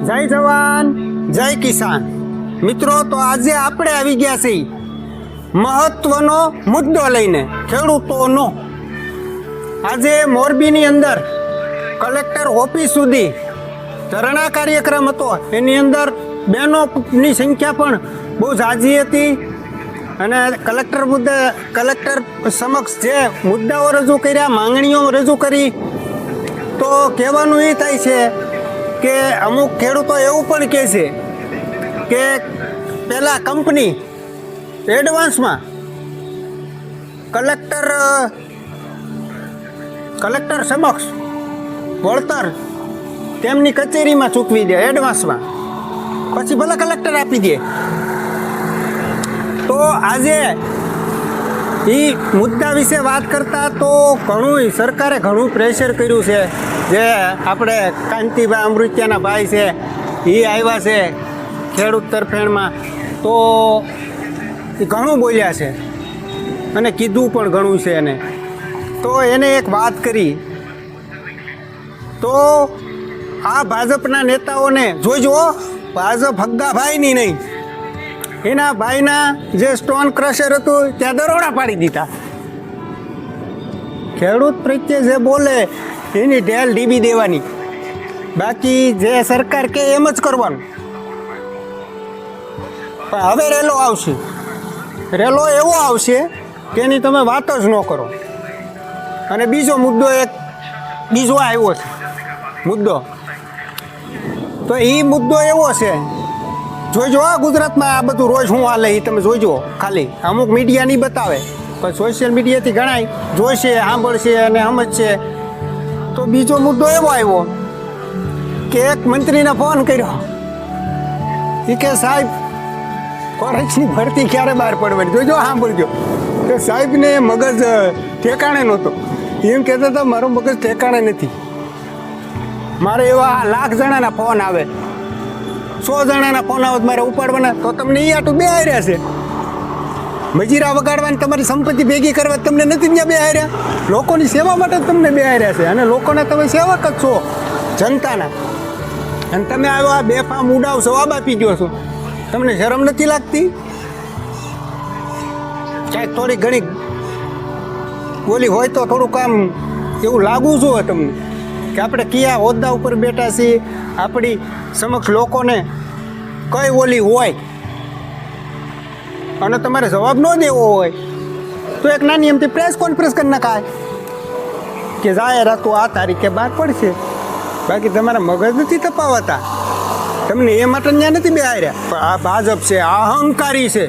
જય જવાન જય કિસાન. મિત્રો, તો આજે આપણે આવી ગયા છીએ મહત્વનો મુદ્દો લઈને, ખેડૂતોનો. આજે મોરબીની અંદર કલેક્ટર ઓફિસ સુધી ધરણા કાર્યક્રમ હતો. એની અંદર બહેનોની સંખ્યા પણ બહુ ઝાઝી હતી અને કલેક્ટર સમક્ષ જે મુદ્દાઓ રજૂ કર્યા, માંગણીઓ રજૂ કરી, તો કહેવાનું એ થાય છે કે અમુક ખેડૂતો એવું પણ કહે છે કે પહેલાં કંપની એડવાન્સમાં કલેક્ટર સમક્ષ વળતર તેમની કચેરીમાં ચૂકવી દે એડવાન્સમાં, પછી ભલે કલેક્ટર આપી દે. તો આજે એ મુદ્દા વિશે વાત કરતા તો સરકારે ઘણું પ્રેશર કર્યું છે. જે આપણે કાંતિભાઈ અમૃત્યાના ભાઈ છે, એ આવ્યા છે ખેડૂત તરફેણમાં, તો એ ઘણું બોલ્યા છે અને કીધું પણ ઘણું છે એને. તો એને એક વાત કરી, તો આ ભાજપના નેતાઓને જોઈજો, ભાજપ હગ્ગાભાઈની નહીં, એના ભાઈના જે સ્ટોન ક્રશર હતું ત્યાં દરોડા પાડી દીધા. ખેડૂત પ્રત્યે જે બોલે એની ઢેલ ડીબી દેવાની, બાકી જે સરકાર કે એમ જ કરવાનું. પણ હવે રેલો આવશે, રેલો એવો આવશે કે એની તમે વાત જ ન કરો. અને બીજો આવ્યો છે મુદ્દો, તો એ મુદ્દો એવો છે, જોઈજો ગુજરાતમાં આ બધું રોજ શું હાલે એ તમે જોઈજો. ખાલી અમુક મીડિયા નહીં બતાવે, પણ સોશિયલ મીડિયાથી ઘણાય જોઈશે, સાંભળશે અને સમજશે. તો બીજો મુદ્દો એવો આવ્યો કે એક મંત્રીને ફોન કર્યો, એ કે સાહેબ કોલેજની ભરતી ક્યારે બહાર પડવાની, જોઈજો સાંભળજો. કે સાહેબને મગજ ઠેકાણે નહોતો, એમ કહેતા હતા મારું મગજ ઠેકાણે નથી. મારે એવા લાખ જણાના ફોન આવે, 100 જણાના ફોન આવે મારે ઉપાડવાના, તો તમને એ આટલું બે હાર્યા છે. મજીરા વગાડવાની, તમારી સંપત્તિ ભેગી કરવા તમને નથી ત્યાં બે હાર્યા. લોકોની સેવા માટે તમને બે હાર્યા છે, અને લોકોના તમે સેવક જ છો, જનતાના. અને તમે આવ્યો આ બેફામ ઉડાવ જવાબ આપી ગયો છો. તમને શરમ નથી લાગતી? ક્યાંક થોડી ઘણી બોલી હોય તો થોડુંક આમ એવું લાગવું જોઈએ તમને કે આપણે કયા હોદ્દા ઉપર બેઠા છીએ, આપણી સમક્ષ લોકોને કઈ ઓલી હોય, અને તમારે જવાબ ન દેવો હોય તો એક નાની એમથી પ્રેસ કોન્ફરન્સ કરી નખાય કે જાહેરાતો આ તારીખે બહાર પડશે. બાકી તમારા મગજ નથી તપાવતા, તમને એ માટે ત્યાં નથી બેહાર્યા. પણ આ ભાજપ છે, આ અહંકારી છે,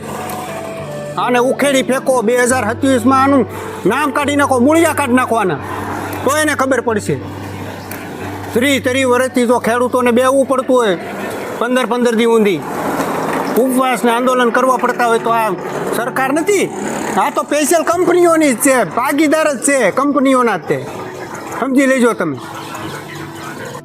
આને ઉખેડી ફેંકો. 2027માં આનું નામ કાઢી નાખો, મૂળિયા કાઢી નાખવાના, તો એને ખબર પડશે. 30 વર્ષથી જો ખેડૂતોને બેહવું પડતું હોય 15 દી ઊંધી ઉપવાસને આંદોલન કરવા પડતા હોય, તો આ સરકાર નથી, આ તો સ્પેશિયલ કંપનીઓની જ છે, ભાગીદાર જ છે કંપનીઓના જ તે. સમજી લેજો તમે.